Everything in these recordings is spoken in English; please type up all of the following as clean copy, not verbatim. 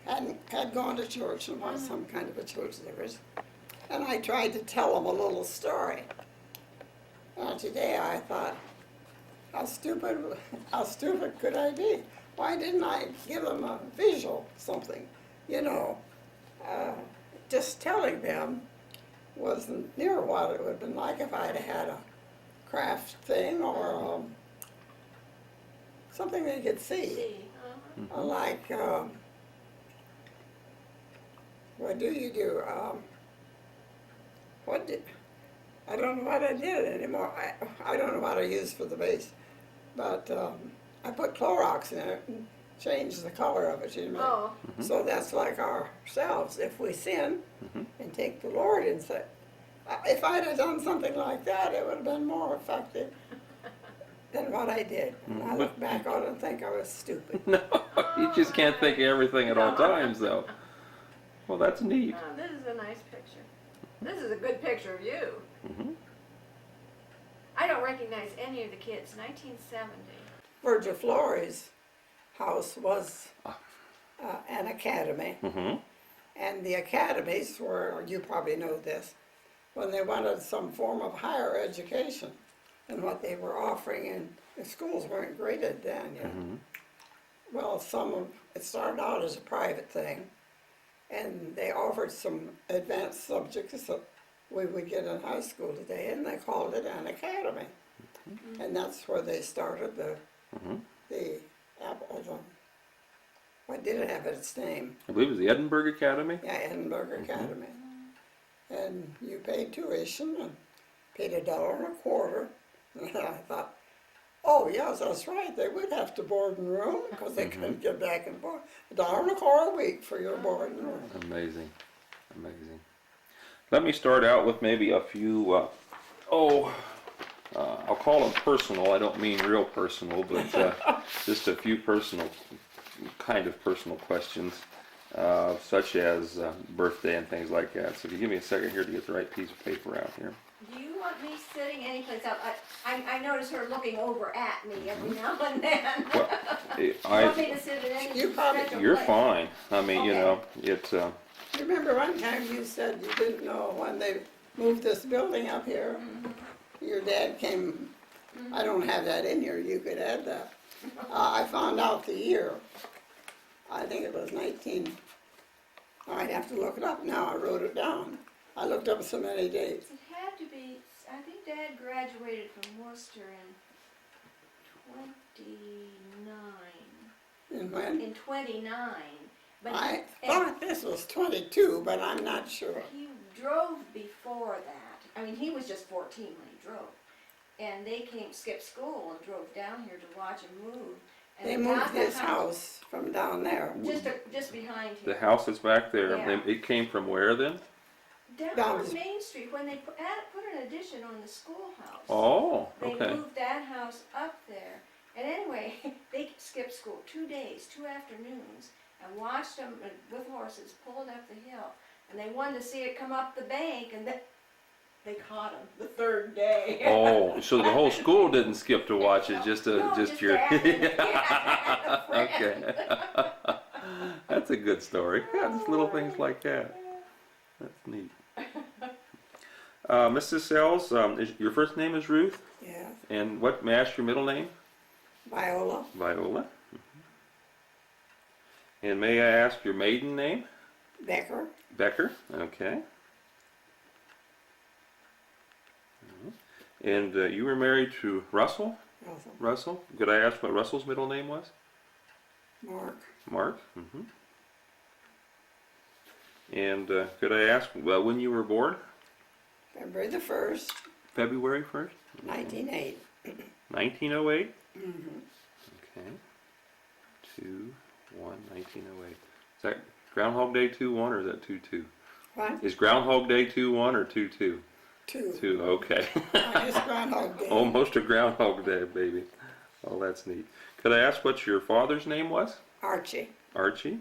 had gone to church and was some kind of a church service. And I tried to tell them a little story. And today I thought, how stupid could I be? Why didn't I give them a visual something? You know, just telling them wasn't near what it would have been like if I'd had a craft thing or something they could see. Like, what do you do? I don't know what I did anymore. I don't know what I used for the base, but I put Clorox in it and changed the color of it, you know. So that's like ourselves. If we sin and take the Lord and say, if I'd have done something like that, it would have been more effective than what I did. And I look back on it and think I was stupid. No, you just can't think of everything at all times, though. Well, that's neat. Oh, this is a nice picture. This is a good picture of you. I don't recognize any of the kids. 1970. Virgil Flores' house was an academy. And the academies were, you probably know this, when they wanted some form of higher education. And what they were offering, and the schools weren't graded then, you know. Well, it started out as a private thing, and they offered some advanced subjects that we would get in high school today, and they called it an academy. And that's where they started the what did it have its name? I believe it was the Edinburgh Academy. Yeah, Edinburgh Academy. And you paid tuition and paid $1.25. And I thought, oh yes, that's right. They would have to board and room because they couldn't get back and forth. $1.25 a week for your board and room. Amazing, amazing. Let me start out with maybe a few. I'll call them personal. I don't mean real personal, but just a few personal questions, such as birthday and things like that. So if you give me a second here to get the right piece of paper out here. Do you want me sitting anyplace else? I notice her looking over at me every now and then. Well, You want me to sit at any special you're place? fine. I mean, Okay. you know, it's. Remember one time you said you didn't know when they moved this building up here, your dad came, I don't have that in here, you could add that. I found out the year, I think it was I'd have to look it up now, I wrote it down. I looked up so many dates. It had to be, I think Dad graduated from Worcester in 29. And when? In 29. But I thought this was 22, but I'm not sure. he drove before that. I mean, he was just 14 when he drove. And they skipped school and drove down here to watch him move. And They got moved the his house from down there. Just behind The here. house that's back there. Yeah. It came from where then? Down on Main Street, when they put an addition on the schoolhouse. Oh, They okay. moved that house up there. And anyway, they skipped school 2 days, 2 afternoons, and watched them with horses pulled up the hill. And they wanted to see it come up the bank, and they caught him the 3rd day. Oh, so the whole school didn't skip to watch it, just No, your. yeah, Okay. That's a good story. Yeah, just little things like that. That's neat. Mrs. Sells, your first name is Ruth, Yeah, and may I ask your middle name? Viola, Viola. And may I ask your maiden name? Becker, Becker. Okay. And you were married to Russell? Russell, Russell? Could I ask what Russell's middle name was? Mark, Mark. And could I ask when you were born? February the 1st, February 1st? 1908. 1908? Okay. 2/1/1908. Is that Groundhog Day 2/1 or is that 2/2? What? Is Groundhog Day 2/1 or 2/2? 2. 2, okay. It's Groundhog Day. Almost a Groundhog Day, baby. Oh, that's neat. Could I ask what your father's name was? Archie. Archie.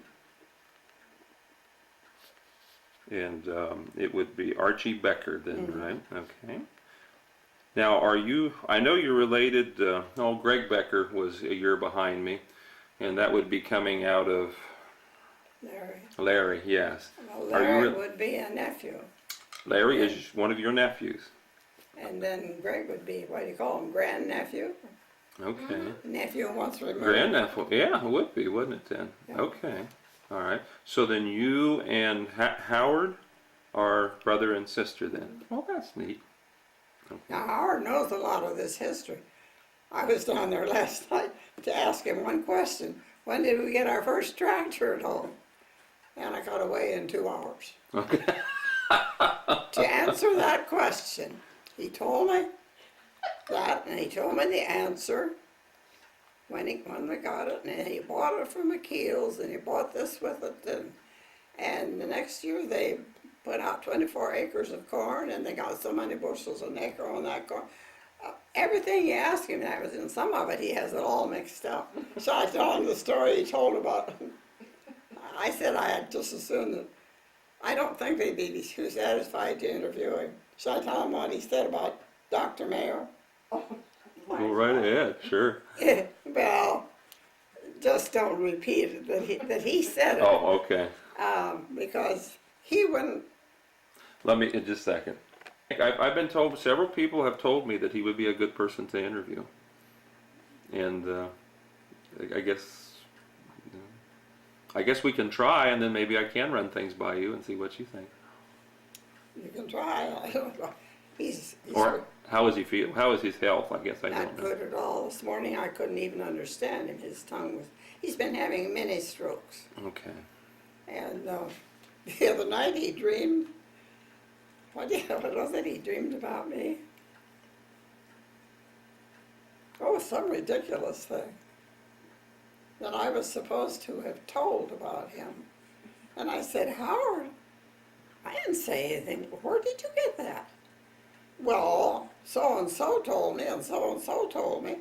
And it would be Archie Becker then, right? Okay. Now, I know you're related, Greg Becker was a year behind me, and that would be coming out of Larry. Larry, yes. Well, Are you Larry re- would be a nephew. Larry is one of your nephews. And then Greg would be, what do you call him, grandnephew? Okay. Nephew once removed. Grandnephew, yeah, it would be, wouldn't it then? Yeah. Okay, all right. So then you and Howard are brother and sister then. Well, that's neat. Now, Howard knows a lot of this history. I was down there last night to ask him one question. When did we get our first tractor at home? And I got away in 2 hours. Okay. To answer that question, he told me that, and he told me the answer when we got it, and he bought it from McKeel's, and he bought this with it, and the next year they put out 24 acres of corn, and they got so many bushels an acre on that corn. Everything you ask him, that was in some of it, he has it all mixed up. So I told him the story he told about. I said I had just assumed that. I don't think they'd be too satisfied to interview him. Shall I tell him what he said about Dr. Mayo? Go right ahead, sure. Well, just don't repeat it that he said it. Oh, okay. Because he wouldn't. Let me, in just a second. I've been told, several people have told me that he would be a good person to interview. And I guess we can try, and then maybe I can run things by you and see what you think. You can try. I don't know. He's Or how does he feel? How is his health? I guess I not don't know. good at all. This morning I couldn't even understand him. His tongue was. He's been having many strokes. Okay. And the other night he dreamed. What was it he dreamed about me? Oh, some ridiculous thing that I was supposed to have told about him. And I said, Howard, I didn't say anything. Where did you get that? Well, so-and-so told me, and so-and-so told me.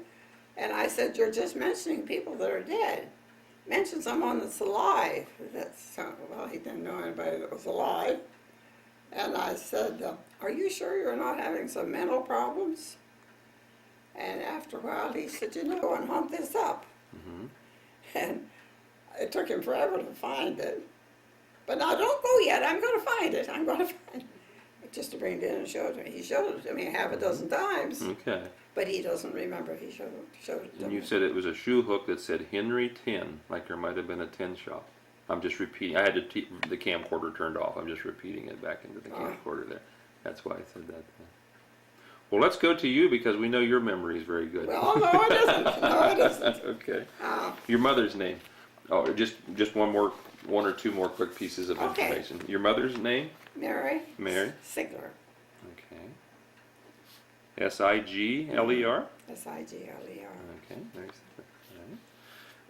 And I said, you're just mentioning people that are dead. Mention someone that's alive. Well, he didn't know anybody that was alive. And I said, are you sure you're not having some mental problems? And after a while he said, go and hunt this up. Mm-hmm. And it took him forever to find it. But now don't go yet, I'm going to find it. Just to bring it in and show it to me. He showed it to me half a dozen times. Okay. But he doesn't remember he showed it to And me. you said it was a shoe hook that said Henry 10, like there might have been a 10 shop. I'm just repeating. I had the camcorder turned off. I'm just repeating it back into the camcorder there. That's why I said that. Well, let's go to you because we know your memory is very good. Well, no, it isn't. No, it isn't. Okay. Your mother's name. Oh, just one or two more quick pieces of Okay. information. Your mother's name? Mary Okay. Sigler. Sigler? Sigler. Okay, Mary Sigler.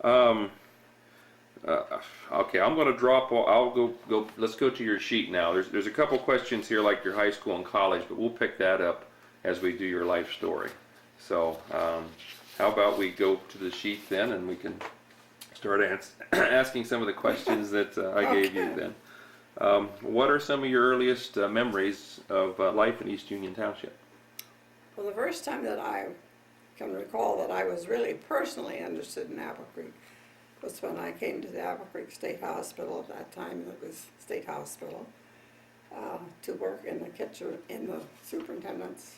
All right. Okay, I'm going to drop. I'll go. Let's go to your sheet now. There's a couple questions here, like your high school and college, but we'll pick that up as we do your life story. So, how about we go to the sheet then, and we can start asking some of the questions that I gave you then. What are some of your earliest memories of life in East Union Township? Well, the first time that I can recall that I was really personally interested in Apple Creek was when I came to the Apple Creek State Hospital. At that time, it was State Hospital, to work in the kitchen, in the superintendent's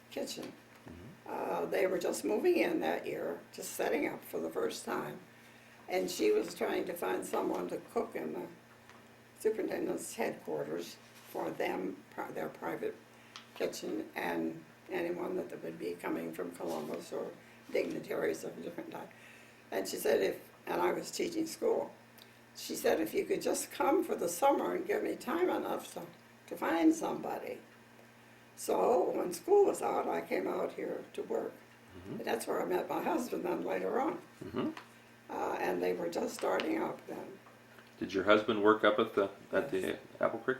kitchen. They were just moving in that year, just setting up for the first time, and she was trying to find someone to cook in the superintendent's headquarters for them, their private kitchen, and anyone that would be coming from Columbus or dignitaries of different types. And she said, and I was teaching school, she said, if you could just come for the summer and give me time enough to find somebody. So when school was out, I came out here to work. And that's where I met my husband then later on. And they were just starting out then. Did your husband work up at the Apple Creek?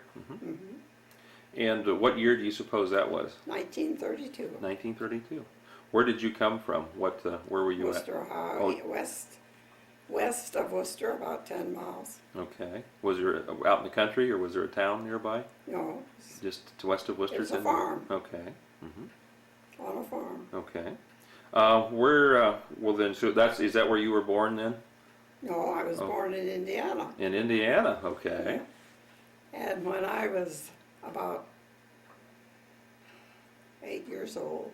And what year do you suppose that was? 1932. 1932. Where did you come from? Where were you Worcester, at? Ohio, west of Worcester, about 10 miles. Okay. Was there out in the country, or was there a town nearby? No, Just to west of Worcester? it's a farm. Okay. On a farm. Okay. Well then, so is that where you were born then? No, I was Oh. born in Indiana. In Indiana, okay. And when I was about 8 years old,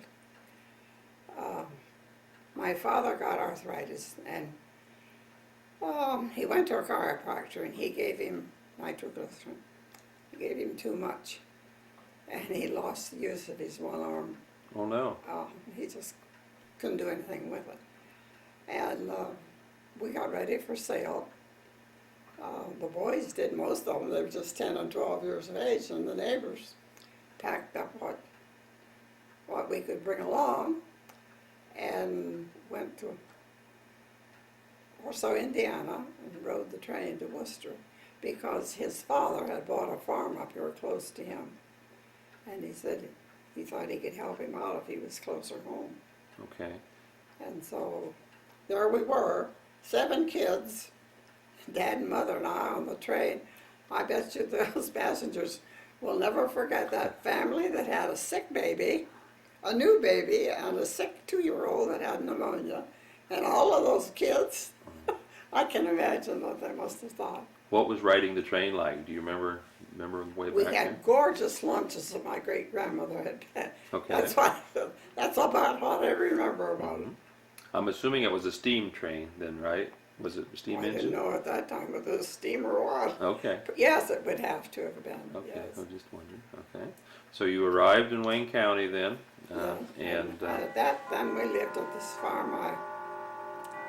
my father got arthritis, and he went to a chiropractor, and he gave him nitroglycerin. He gave him too much, and he lost the use of his one arm. Oh no. He just couldn't do anything with it. And we got ready for sale. The boys did, most of them. They were just 10 and 12 years of age, and the neighbors packed up what we could bring along and went to Warsaw, Indiana, and rode the train to Worcester because his father had bought a farm up here close to him. And he said he thought he could help him out if he was closer home. Okay. And so there we were, 7 kids, Dad and Mother and I on the train. I bet you those passengers will never forget that family that had a sick baby, a new baby, and a sick 2-year-old that had pneumonia. And all of those kids, I can imagine what they must have thought. What was riding the train like? Do you remember way We back had then? gorgeous lunches that my great-grandmother had had. Okay. That's about what I remember about it. I'm assuming it was a steam train then, right? Was it a steam I didn't engine? know at that time whether it was steam or what. Okay. But yes, it would have to have been. Okay. Yes. I was just wondering. Okay. So you arrived in Wayne County then, and at that time we lived at this farm my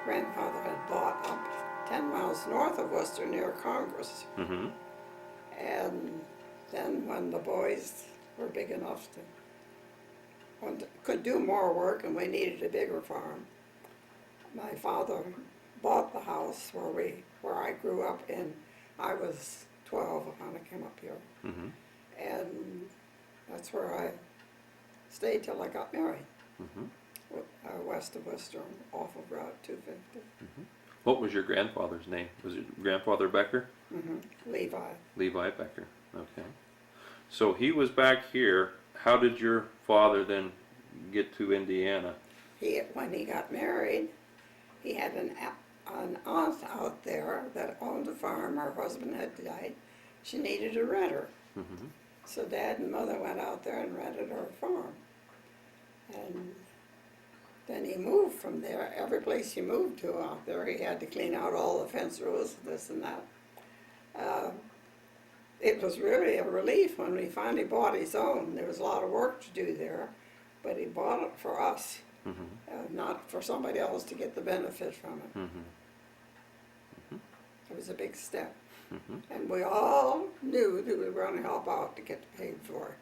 grandfather had bought up 10 miles north of Worcester near Congress. mm-hmm. And then when the boys were big enough could do more work and we needed a bigger farm, my father bought the house where I grew up in. I was 12 when I came up here. Mm-hmm. And that's where I stayed till I got married, west of Worcester, off of Route 250. What was your grandfather's name? Was it Grandfather Becker? Levi. Levi Becker. Okay. So he was back here. How did your father then get to Indiana? When he got married, he had an aunt out there that owned a farm. Her husband had died. She needed a renter. Mm-hmm. So Dad and Mother went out there and rented her farm. And then he moved from there. Every place he moved to out there, he had to clean out all the fence rows, this and that. It was really a relief when we finally bought his own. There was a lot of work to do there, but he bought it for us, not for somebody else to get the benefit from it. It was a big step. And we all knew that we were going to help out to get paid for it.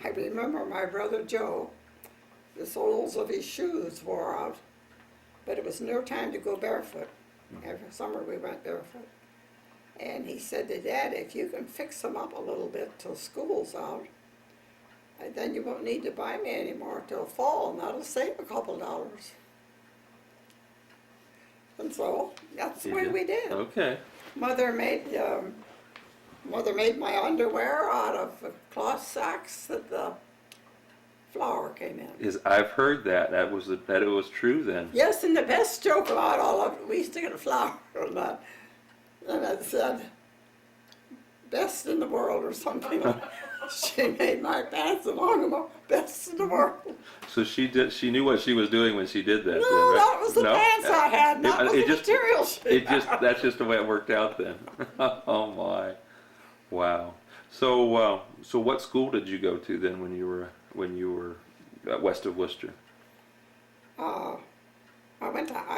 I remember my brother Joe, the soles of his shoes wore out, but it was near time to go barefoot. Every summer we went barefoot. And he said to Dad, if you can fix them up a little bit till school's out, then you won't need to buy me anymore till fall, and that'll save a couple dollars. And so that's the way we did. Okay. Mother made my underwear out of cloth sacks that the flour came in. I've heard that it was true then. Yes, and the best joke about all of it, we used to get a flour on that, and it said, best in the world or something. She made my pants long enough, best in the world. So she knew what she was doing when she did that. No, then, right? that was the pants I had, not the just, material she had. That's just the way it worked out then. Oh my, wow. So what school did you go to then when you were west of Worcester? I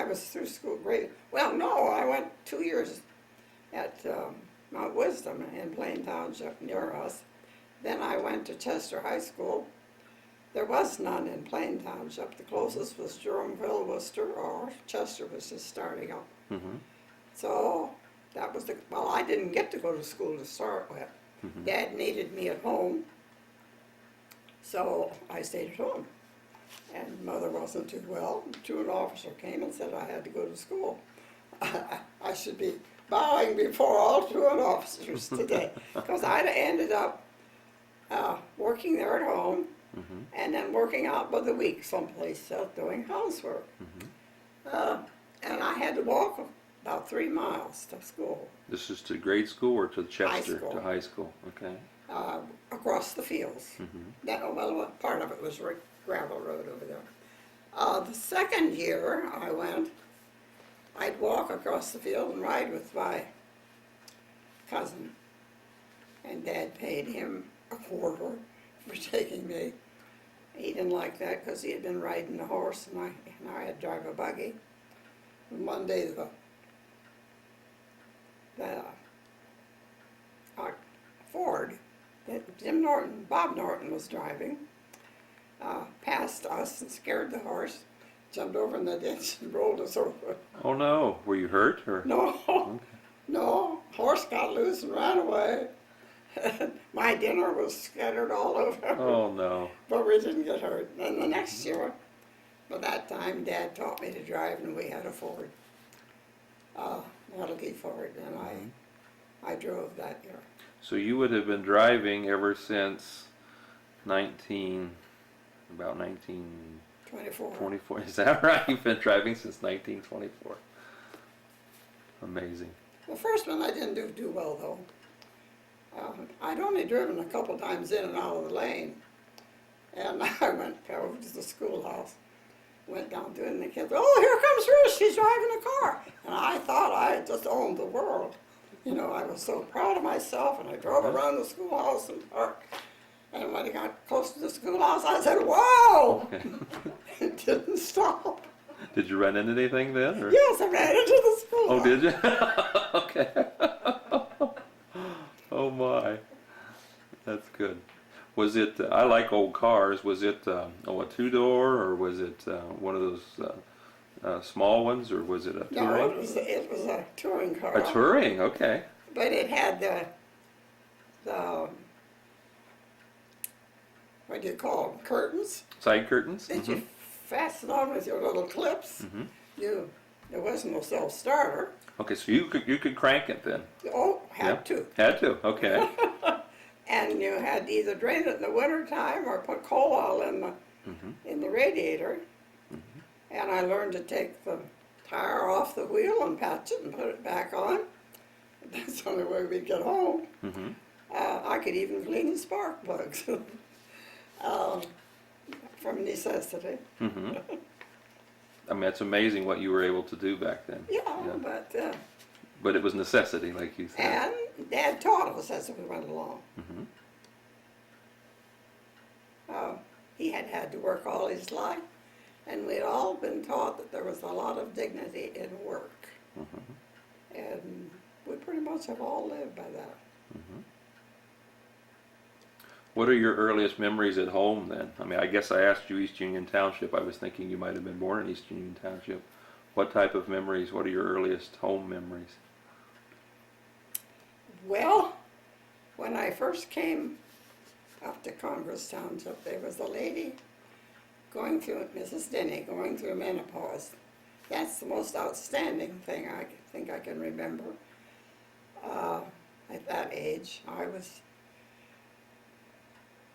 was through school grade. Well, no, I went 2 years at Mount Wisdom in Plain Township near us. Then I went to Chester High School. There was none in Plain Township. The closest was Jeromeville, Worcester, or Chester was just starting up. So that was I didn't get to go to school to start with. Dad needed me at home, so I stayed at home. And Mother wasn't too well. The truant officer came and said I had to go to school. I should be bowing before all truant officers today, because I'd have ended up working there at home, and then working out by the week someplace else doing housework. And I had to walk about 3 miles to school, This is to grade school or to Chester? school. To high school, okay. across the fields. Well, part of it was gravel road over there. The second year I went, I'd walk across the field and ride with my cousin. And Dad paid him a quarter for taking me. He didn't like that because he had been riding a horse and I had to drive a buggy. And one day the Ford that Bob Norton was driving, passed us and scared the horse, jumped over in the ditch and rolled us over. Oh no, were you hurt or? No, Okay. no, horse got loose and ran away. My dinner was scattered all over. Oh no. But we didn't get hurt. And the next year, by that time, Dad taught me to drive, and we had a Ford, Model T Ford, and I drove that year. So you would have been driving ever since about 24. 1924. Is that right? You've been driving since 1924. Amazing. The first one I didn't do well, though. I'd only driven a couple times in and out of the lane. And I went over to the schoolhouse, went down to it, and the kids, oh, here comes Ruth, she's driving a car. And I thought I had just owned the world. You know, I was so proud of myself, and I drove around the schoolhouse and parked. And when I got close to the schoolhouse, I said, whoa! It didn't stop. Did you run into anything then? Or? Yes, I ran into the schoolhouse. Oh, did you? Okay. Oh my. That's good. Was it, I like old cars, was it a two-door or was it one of those small ones or was it a touring? No, it was a touring car. A touring, okay. But it had the what do you call them, curtains Side curtains? that you fasten on with your little clips. There wasn't no self-starter. Okay, so you could crank it then? Oh, had to. Had to, okay. And you had to either drain it in the wintertime or put coal oil in the radiator. And I learned to take the tire off the wheel and patch it and put it back on. That's the only way we'd get home. I could even clean the spark plugs from necessity. I mean, it's amazing what you were able to do back then. Yeah, Yeah. but But it was necessity, like you said. and Dad taught us as we went along. He had had to work all his life, and we'd all been taught that there was a lot of dignity in work. And we pretty much have all lived by that. What are your earliest memories at home then? I mean, I guess I asked you East Union Township. I was thinking you might have been born in East Union Township. What type of memories? What are your earliest home memories? Well, when I first came up to Congress Township, there was a lady going through, Mrs. Denny, going through menopause. That's the most outstanding thing I think I can remember. At that age, I was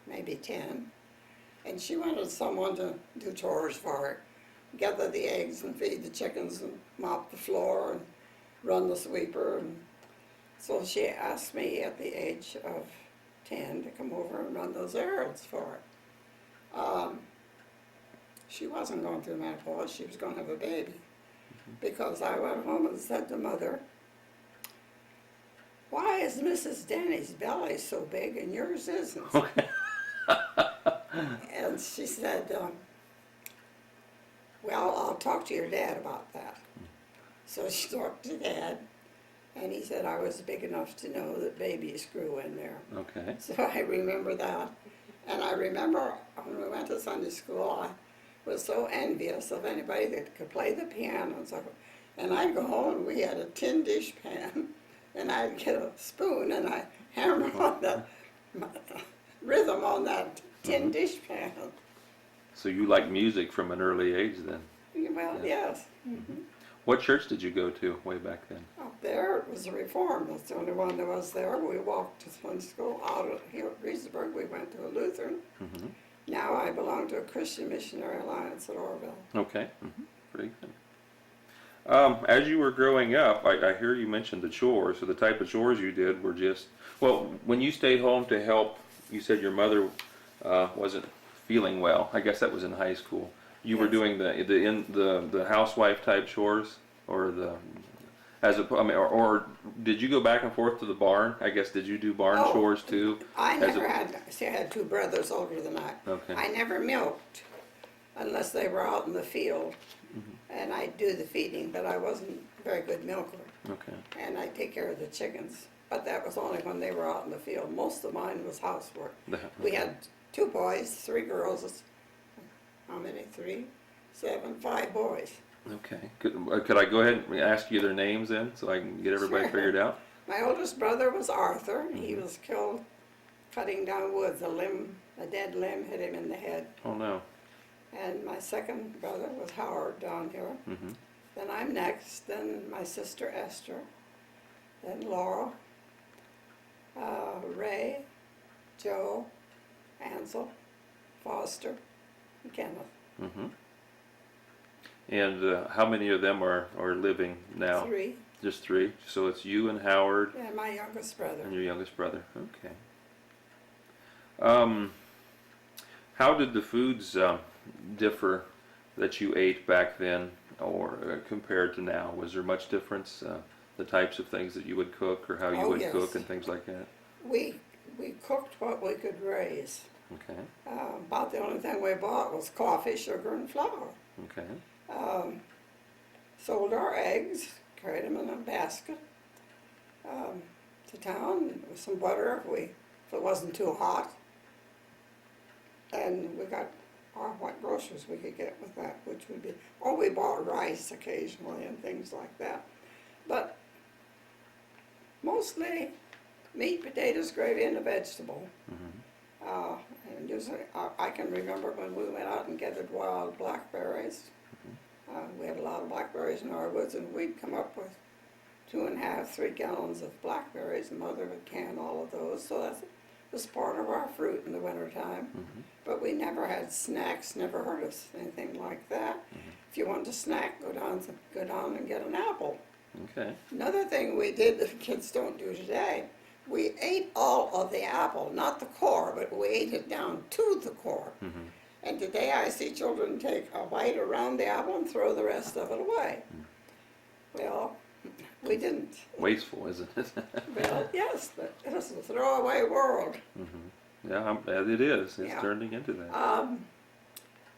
maybe 10, and she wanted someone to do chores for her, gather the eggs and feed the chickens and mop the floor and run the sweeper. And so she asked me at the age of 10 to come over and run those errands for her. She wasn't going through menopause, she was going to have a baby. Because I went home and said to Mother, why is Mrs. Denny's belly so big and yours isn't? And she said, well, I'll talk to your dad about that. So she talked to Dad, and he said I was big enough to know that babies grew in there. Okay. So I remember that. And I remember when we went to Sunday school, I was so envious of anybody that could play the piano and so forth. And I'd go home and we had a tin dish pan, and I'd get a spoon and I'd hammer on that rhythm on that tin dish pan. So you liked music from an early age then? Well, yes. What church did you go to way back then? Up there, it was a Reformed. That's the only one that was there. We walked to Sunday school. Out of here at Reedsburg, we went to a Lutheran. Now I belong to a Christian Missionary Alliance at Orville. Okay. Pretty good. As you were growing up, I hear you mentioned the chores. So the type of chores you did were just, well, when you stayed home to help, you said your mother wasn't feeling well. I guess that was in high school. You were Yes. doing the housewife type chores, or the I mean, or did you go back and forth to the barn? I guess did you do barn Oh, chores too? I As never a- had, see, I had two brothers older than I. Okay. I never milked unless they were out in the field. And I'd do the feeding, but I wasn't a very good milker. Okay. And I'd take care of the chickens. But that was only when they were out in the field. Most of mine was housework. We had 2 boys, 3 girls. How many? 3, 7, 5 boys. Okay. Could I go ahead and ask you their names then, so I can get everybody Sure. figured out? My oldest brother was Arthur. He was killed cutting down woods. A dead limb hit him in the head. Oh no. And my second brother was Howard down here. Mhm. Then I'm next. Then my sister Esther. Then Laura, Ray, Joe, Ansel, Foster, and Kenneth. Mhm. And how many of them are living now? 3. Just 3. So it's you and Howard And my youngest brother. and your youngest brother. Okay. How did the foods differ that you ate back then, or compared to now? Was there much difference? The types of things that you would cook, or how you Oh, would yes. cook, and things like that. We cooked what we could raise. Okay. About the only thing we bought was coffee, sugar, and flour. Okay. Sold our eggs, carried them in a basket to town with some butter if it wasn't too hot. And we got what groceries we could get with that, which would be, or we bought rice occasionally and things like that. But mostly meat, potatoes, gravy, and a vegetable. And usually, I can remember when we went out and gathered wild blackberries. We had a lot of blackberries in our woods, and we'd come up with 2.5, 3 gallons of blackberries, and Mother would can all of those. So that was part of our fruit in the wintertime. But we never had snacks, never heard of anything like that. If you wanted a snack, go down and get an apple. Okay. Another thing we did that kids don't do today, we ate all of the apple, not the core, but we ate it down to the core. And today I see children take a bite around the apple and throw the rest of it away. Well, we didn't. Wasteful, isn't it? Well, yes, but it was a throwaway world. Yeah, it is. It's Yeah. turning into that.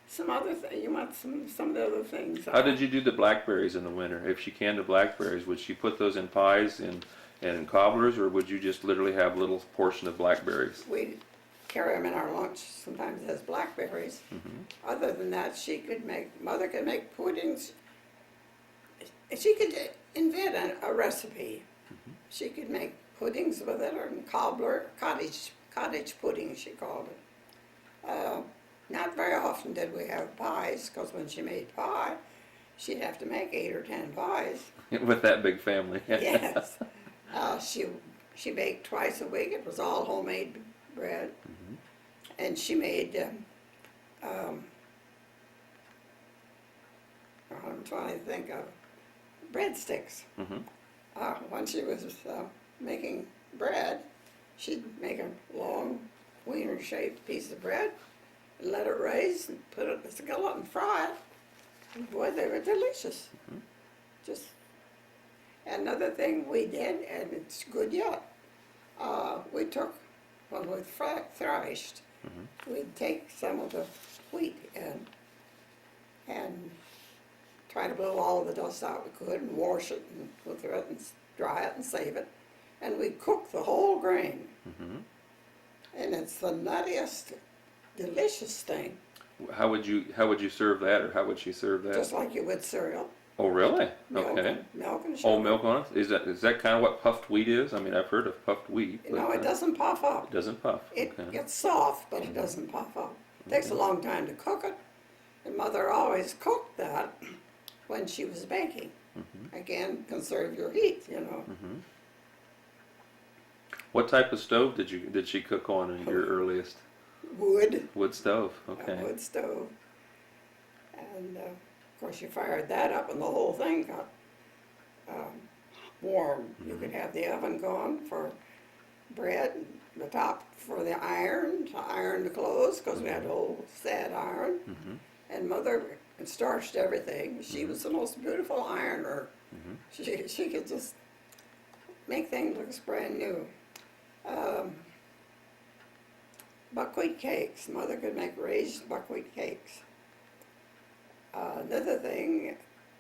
Some other thing, you want some of the other things. How did you do the blackberries in the winter? If she canned the blackberries, would she put those in pies and in cobblers, or would you just literally have a little portion of blackberries? We carry them in our lunch sometimes as blackberries. Other than that, Mother could make puddings. She could invent a recipe. She could make puddings with it, or cobbler, cottage pudding, she called it. Not very often did we have pies, because when she made pie, she'd have to make 8 or 10 pies. With that big family. Yes. She baked twice a week. It was all homemade bread. And she made, I'm trying to think of, breadsticks. When she was making bread, she'd make a long wiener-shaped piece of bread, let it raise, and put it in a skillet and fry it. And boy, they were delicious. Just another thing we did, and it's good yet, we took, when we thrashed, we'd take some of the wheat and try to blow all the dust out we could, and wash it and go through it and dry it and save it. And we'd cook the whole grain. And it's the nuttiest, delicious thing, How would you serve that, or how would she serve that? just like you would cereal. Oh, really? Milk Okay. milk and sugar. Oh, milk on it? Is that kind of what puffed wheat is? I mean, I've heard of puffed wheat. But, No, it doesn't puff up. It doesn't puff. It Okay. gets soft, but it doesn't puff up. It takes a long time to cook it. And Mother always cooked that when she was baking. Again, conserve your heat, you know. What type of stove did she cook on in your earliest? Wood, Wood stove. a Okay. wood stove. And of course, you fired that up and the whole thing got warm. You could have the oven going for bread, the top for the iron, to iron the clothes, because we had old sad iron. And Mother starched everything. She was the most beautiful ironer. She could just make things look brand new. Buckwheat cakes. Mother could make raised buckwheat cakes. Another thing,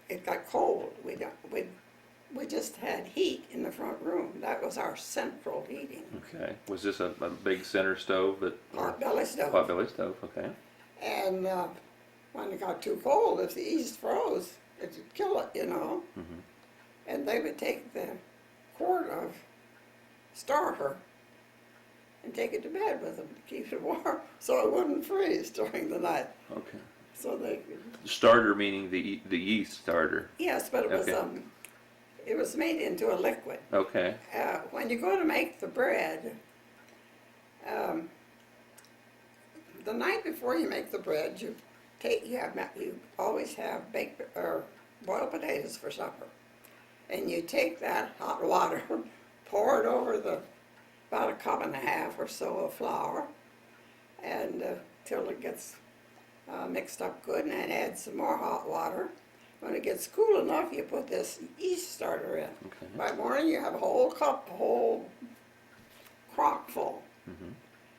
it got cold. We just had heat in the front room. That was our central heating. Okay. Was this a big center stove that? Pot-belly stove. Pot-belly stove. Okay. And when it got too cold, if the yeast froze, it would kill it, you know. And they would take the quart of starter and take it to bed with them to keep it warm, so it wouldn't freeze during the night. Okay. So they Starter meaning the yeast starter. yes, but Okay. It was made into a liquid. Okay. When you go to make the bread, the night before you make the bread, you always have baked or boiled potatoes for supper, and you take that hot water, pour it over about a cup and a half or so of flour, and till it gets mixed up good, and then add some more hot water. When it gets cool enough, you put this yeast starter in. Okay. By morning, you have a whole cup, a whole crock full,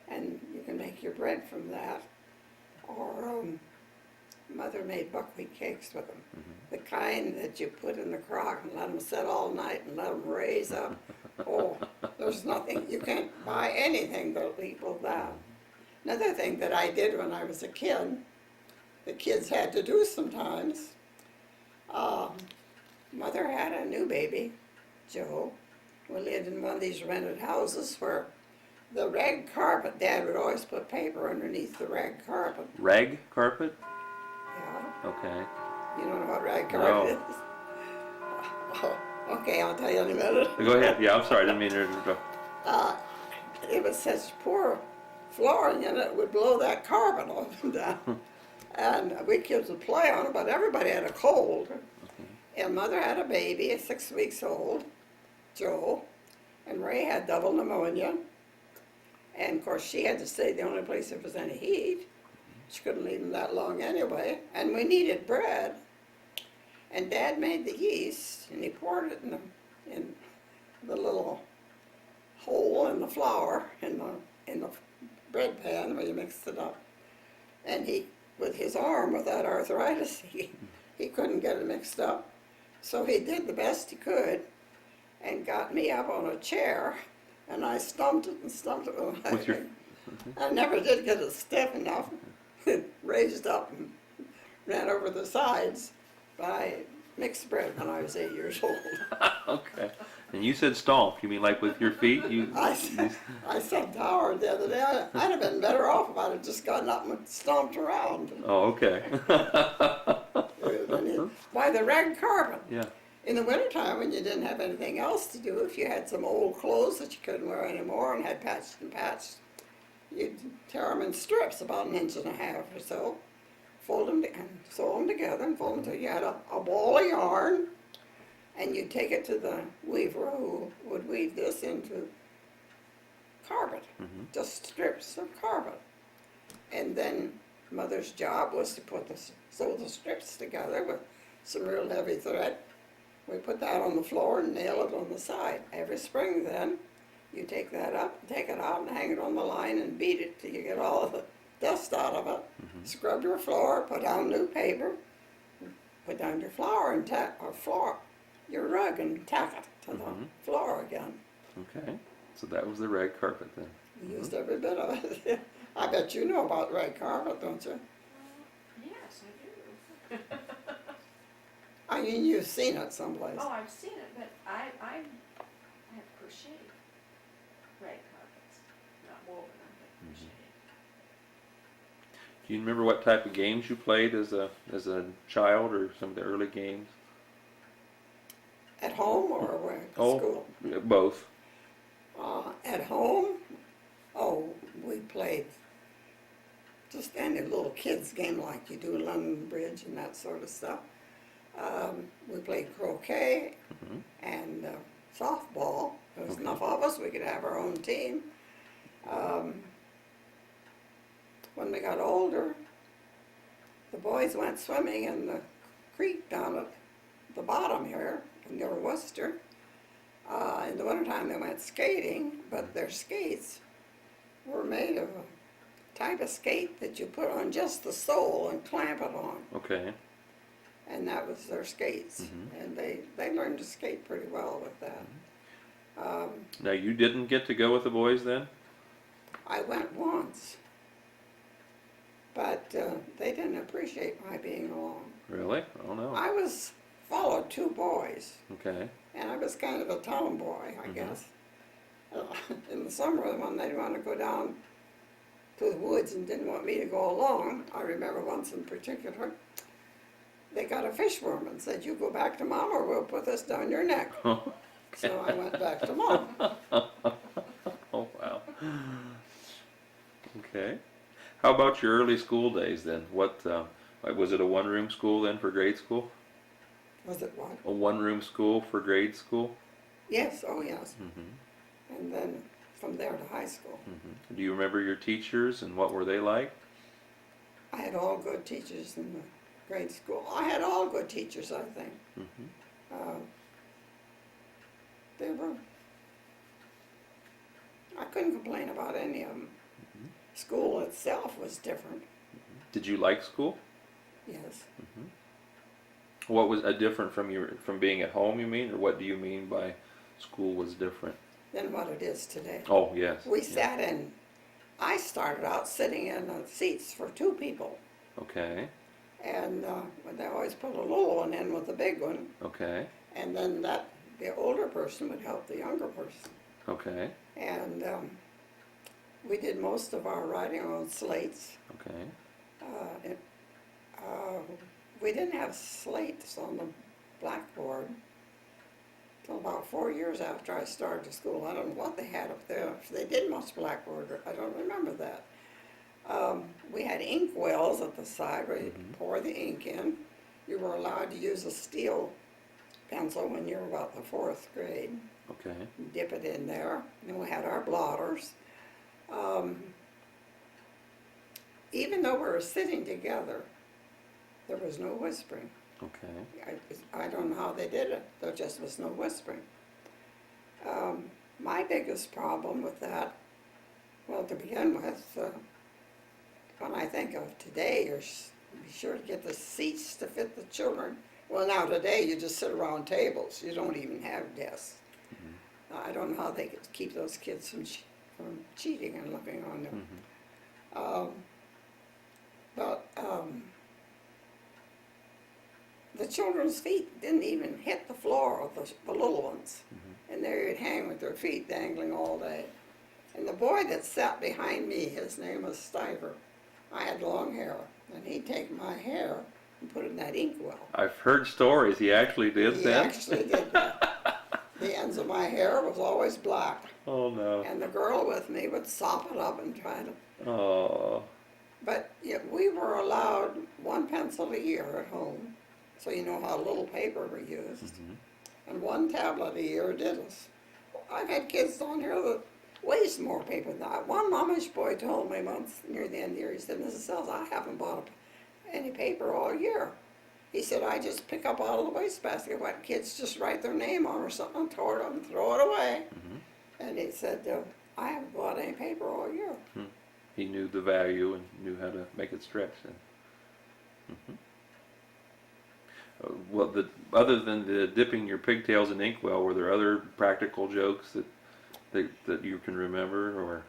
and you can make your bread from that. Or Mother made buckwheat cakes with them, the kind that you put in the crock and let them sit all night and let them raise up. Oh, there's nothing, you can't buy anything that'll equal that. Another thing that I did when I was a kid, the kids had to do sometimes. Mother had a new baby, Joe. We lived in one of these rented houses where the rag carpet, Dad would always put paper underneath the rag carpet. Rag carpet? Yeah, Okay. you don't know what rag carpet is? Oh, okay, I'll tell you in a minute. Go ahead. Yeah, I'm sorry. I didn't mean to interrupt. It was such poor flooring in it, it would blow that carpet off and down. And we kids would play on it, but everybody had a cold. And Mother had a baby, 6 weeks old, Joe, and Ray had double pneumonia. And of course, she had to stay the only place there was any heat. She couldn't leave them that long anyway. And we needed bread. And Dad made the yeast, and he poured it in the little hole in the flour in the bread pan where you mixed it up. And he, with his arm, without arthritis, he couldn't get it mixed up. So he did the best he could and got me up on a chair, and I stumped it with my With your- leg. I never did get it stiff enough. It raised up and ran over the sides, but I mixed bread when I was 8 years old. Okay. And you said stomp. You mean like with your feet? I said to Howard the other day, I'd have been better off if I'd have just gotten up and stomped around. Oh, okay. By the rag carpet. Yeah. In the wintertime, when you didn't have anything else to do, if you had some old clothes that you couldn't wear anymore and had patched and patched, you'd tear them in strips about 1.5 inches or so, fold them and sew them together and fold them until you had a ball of yarn, and you'd take it to the weaver who would weave this into carpet, just strips of carpet. And then Mother's job was to sew the strips together with some real heavy thread. We put that on the floor and nail it on the side. Every spring then, you take that up, take it out and hang it on the line and beat it till you get all of the dust out of it. Scrub your floor, put down new paper, put down your your rug and tack it to the floor again. Okay. So that was the rag carpet then. We used every bit of it. I bet you know about rag carpet, don't you? Yes, I do. I mean, you've seen it someplace. Oh, I've seen it, but I have crocheted rag carpets, not woven, but crocheted. Do you remember what type of games you played as a child, or some of the early games? At home or where? At school? Both. At home, we played just any little kids game like you do London Bridge and that sort of stuff. We played croquet and softball. There was enough of us, we could have our own team. When we got older, the boys went swimming in the creek down at the bottom here near Worcester. In the wintertime they went skating, but their skates were made of a type of skate that you put on just the sole and clamp it on. Okay. And that was their skates. And they learned to skate pretty well with that. Now you didn't get to go with the boys then? I went once, but they didn't appreciate my being along. Really? Oh no. I followed two boys, Okay. and I was kind of a tomboy, I guess. In the summer, when they'd want to go down to the woods and didn't want me to go along, I remember once in particular, they got a fishworm and said, "You go back to Mom or we'll put this down your neck." So I went back to Mom. Oh wow. Okay. How about your early school days then? What was it a one-room school then for grade school? Was it what? A one-room school for grade school? Yes, oh yes. And then from there to high school. Do you remember your teachers and what were they like? I had all good teachers in the grade school. I had all good teachers, I think. They were, I couldn't complain about any of them. School itself was different, Did you like school? yes. What was different from being at home, you mean? Or what do you mean by school was different? Than what it is today. Oh, yes. We sat in, I started out sitting in seats for two people. Okay. And they always put a little one in with the big one. Okay. And then the older person would help the younger person. Okay. And we did most of our writing on slates. Okay. We didn't have slates on the blackboard until about 4 years after I started school. I don't know what they had up there. If they did much blackboard, I don't remember that. We had ink wells at the side where you pour the ink in. You were allowed to use a steel pencil when you were about the 4th grade. Okay. Dip it in there. And we had our blotters. Even though we were sitting together, there was no whispering. Okay. I don't know how they did it. There just was no whispering. My biggest problem with that, well, to begin with, when I think of today, be sure to get the seats to fit the children. Well, now today you just sit around tables. You don't even have desks. I don't know how they could keep those kids from cheating and looking on them. But the children's feet didn't even hit the floor of the little ones. And there you'd hang with their feet dangling all day. And the boy that sat behind me, his name was Stiver. I had long hair, and he'd take my hair and put it in that ink well. I've heard stories. He actually did He that? actually did that. The ends of my hair was always black. Oh, no. And the girl with me would sop it up and try to... Oh. But yet we were allowed one pencil a year at home, so you know how little paper we used. And one tablet a year did us. I've had kids down here that waste more paper than that. One Amish boy told me once near the end of the year, he said, "Mrs. Sells, I haven't bought any paper all year." He said, "I just pick up out of the wastebasket what kids just write their name on or something and tore it up and throw it away." And he said, "I haven't bought any paper all year." He knew the value and knew how to make it stretch. Well, other than the dipping your pigtails in inkwell, were there other practical jokes that you can remember, or?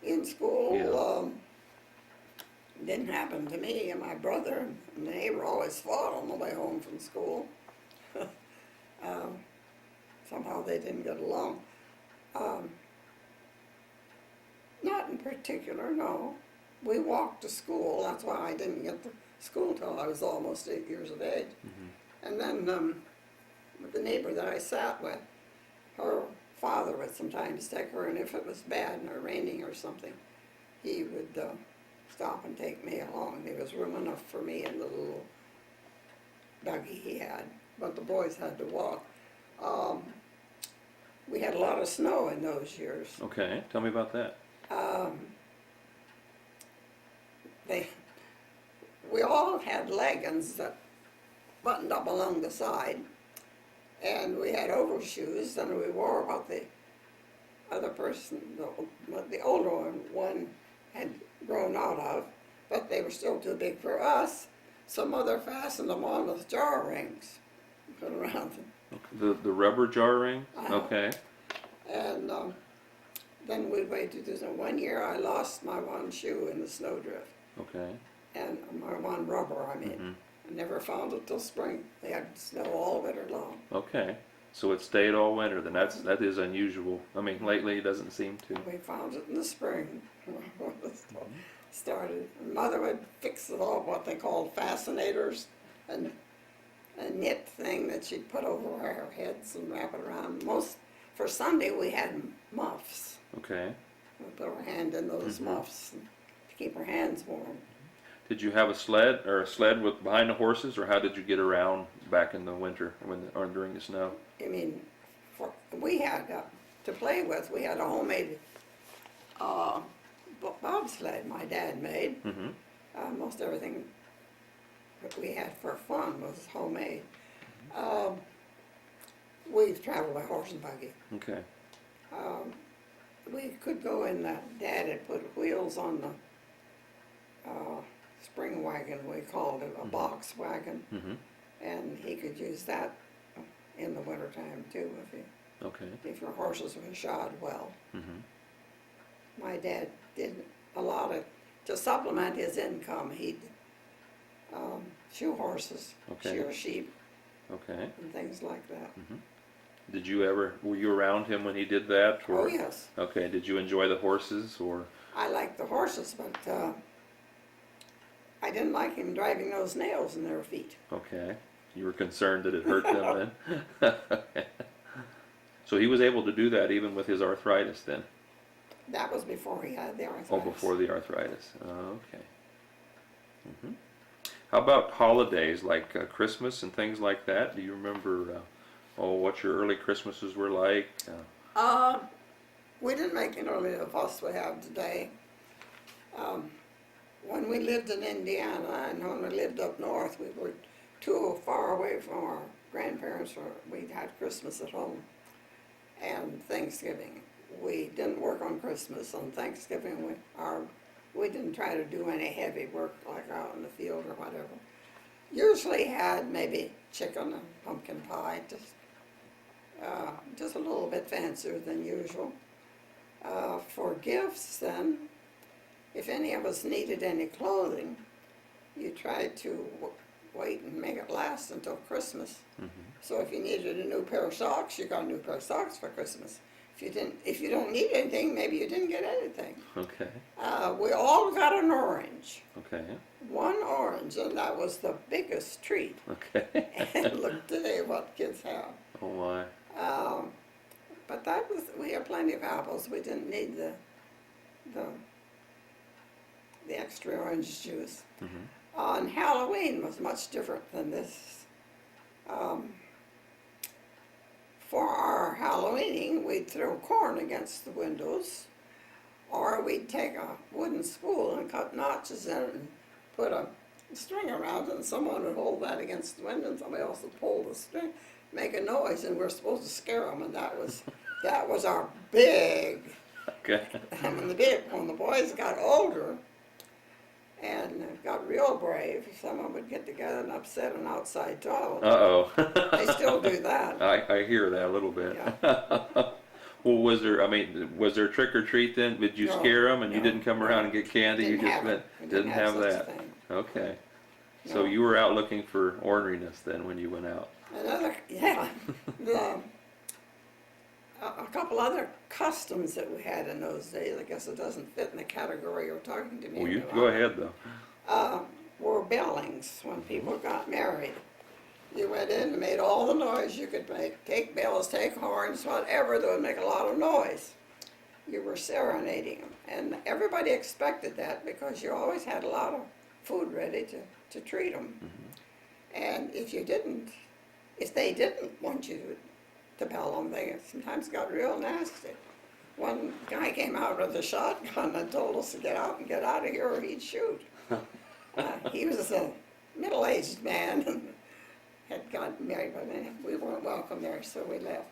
In school, didn't happen to me and my brother and the neighbor always fought on the way home from school. Somehow they didn't get along. Not in particular, no. We walked to school. That's why I didn't get to school till I was almost 8 years of age. And then with the neighbor that I sat with, her father would sometimes take her, and if it was bad or raining or something, he would stop and take me along. There was room enough for me in the little buggy he had, but the boys had to walk. We had a lot of snow in those years. Okay, tell me about that. We all had leggings that buttoned up along the side, and we had overshoes, and we wore what the other person, the older one had grown out of, but they were still too big for us, so Mother fastened them on with jar rings, put around them. The rubber jar ring? Uh-huh. Okay. And then we waited. One year I lost my one shoe in the snowdrift, Okay. and my one rubber, I mean. Mhm. I never found it till spring. They had snow all winter long. Okay. So it stayed all winter, then that is unusual. I mean, lately it doesn't seem to. We found it in the spring when it started. Mother would fix it all, what they called fascinators, and a knit thing that she'd put over our heads and wrap it around. For Sunday we had muffs. Okay. We put our hand in those muffs to keep our hands warm. Did you have a sled with behind the horses, or how did you get around back in the winter or during the snow? I mean, we had to play with. We had a homemade bobsled my dad made. Mm-hmm. Most everything that we had for fun was homemade. We traveled by horse and buggy. Okay. We could go in that. Dad had put wheels on the spring wagon, we called it, a box wagon, Mm-hmm. and he could use that in the wintertime too Okay. if your horses were shod well. Mm-hmm. My dad did a lot to supplement his income. He'd shoe horses, Okay. shear sheep, Okay. and things like that. Were you around him when he did that? Oh yes, Okay. Did you enjoy the horses, or? I liked the horses, but I didn't like him driving those nails in their feet. Okay. You were concerned that it hurt them then? So he was able to do that even with his arthritis then? That was before he had the arthritis. Oh, before the arthritis. Okay. Mm-hmm. How about holidays like Christmas and things like that? Do you remember what your early Christmases were like? We didn't make nearly the fuss we have today. When we lived in Indiana and when we lived up north, we were too far away from our grandparents, or we had Christmas at home and Thanksgiving. We didn't work on Christmas. On Thanksgiving, we didn't try to do any heavy work like out in the field or whatever. Usually had maybe chicken and pumpkin pie, just a little bit fancier than usual. For gifts then, if any of us needed any clothing, you tried to wait and make it last until Christmas. Mm-hmm. So if you needed a new pair of socks, you got a new pair of socks for Christmas. If you don't need anything, maybe you didn't get anything. Okay. We all got an orange. Okay. One orange, and that was the biggest treat. Okay. And look today what kids have. Oh my. But we had plenty of apples. We didn't need the extra orange juice. Mm-hmm. On Halloween was much different than this. For our Halloweening, we'd throw corn against the windows, or we'd take a wooden spool and cut notches in it and put a string around it, and someone would hold that against the window, and somebody else would pull the string, make a noise, and we're supposed to scare them, and that was our big. Okay. And when the boys got older and got real brave, someone would get together and upset an outside toilet. Uh-oh. They still do that. I hear that a little bit. Yeah. Well, was there trick or treat then? Did you No, scare them and you no, didn't come around and get candy? Didn't You just have went, it. We didn't have such a that. thing. Okay. So No. you were out looking for orneriness then when you went out. A couple other customs that we had in those days, I guess it doesn't fit in the category you're talking to me Well, you about. go ahead though. Were bellings when people got married. You went in and made all the noise you could make, take bells, take horns, whatever that would make a lot of noise. You were serenading them. And everybody expected that because you always had a lot of food ready to treat them. And if they didn't want you to bell them, they sometimes got real nasty. One guy came out with a shotgun and told us to get out of here or he'd shoot. He was a middle-aged man and had gotten married, but we weren't welcome there, so we left.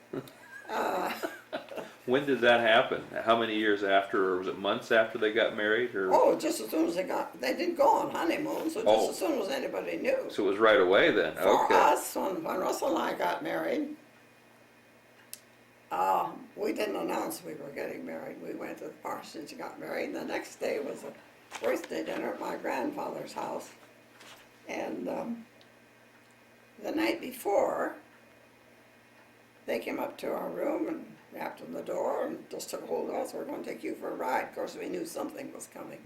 When did that happen? How many years after, or was it months after they got married? Or? Oh, just as soon as they didn't go on honeymoon, so just as soon as anybody knew. So it was right away then? For Okay. us, when Russell and I got married, we didn't announce we were getting married. We went to the parsonage and got married, and the next day was a birthday dinner at my grandfather's house. And the night before, they came up to our room and rapped on the door and just took hold of us. We're going to take you for a ride. Of course, we knew something was coming.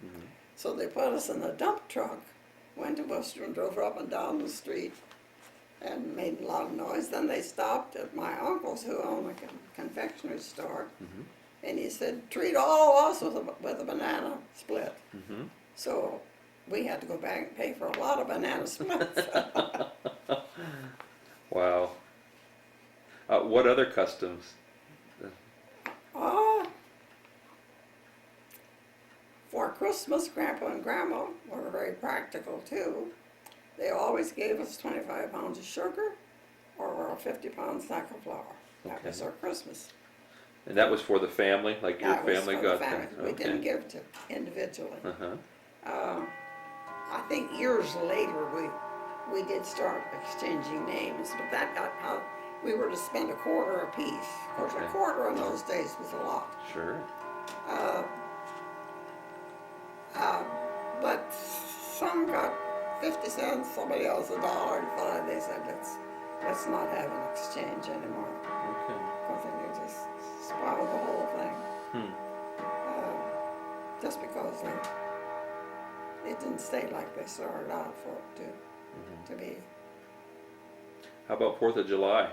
So they put us in a dump truck, went to Worcester and drove up and down the street and made a lot of noise. Then they stopped at my uncle's, who owned a confectionery store, and he said, treat all of us with a banana split. So we had to go back and pay for a lot of banana splits. Wow. What other customs? For Christmas, Grandpa and Grandma were very practical too. They always gave us 25 pounds of sugar or a 50-pound sack of flour. That was our Christmas. And that was for the family, like your That was family for got the family. that? We didn't give to individually. Uh-huh. I think years later we did start exchanging names, but that got how we were to spend a quarter apiece. Of course, a quarter in those days was a lot. Sure. But some got 50 cents, somebody else $1.05. They said, let's not have an exchange anymore. Okay. Because they could just spoil the whole thing. Just because it didn't stay like they started out for it to be. How about 4th of July?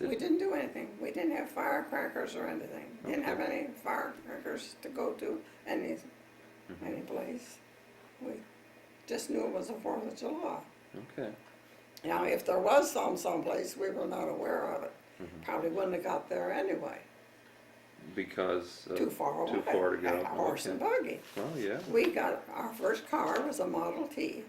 We didn't do anything. We didn't have firecrackers or anything. Didn't have any firecrackers to go to any place. We just knew it was the 4th of July. Okay. Now, if there was someplace, we were not aware of it. Probably wouldn't have got there anyway. Because Too far away. Too far to go. A horse and buggy. Oh yeah. We got our first car was a Model T.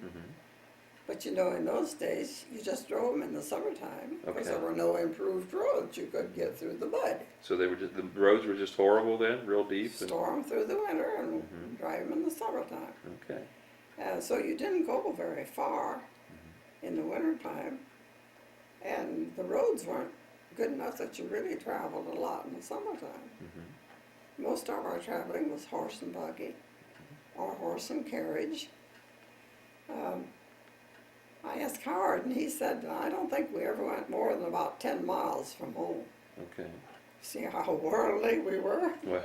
But you know, in those days, you just drove them in the summertime because there were no improved roads. You could get through the mud. So the roads were just horrible then, real deep. Store them through the winter and drive them in the summertime. Okay. So you didn't go very far in the wintertime, and the roads weren't good enough that you really traveled a lot in the summertime. Most of our traveling was horse and buggy, or horse and carriage. I asked Howard, and he said, I don't think we ever went more than about 10 miles from home. Okay. See how worldly we were? Well,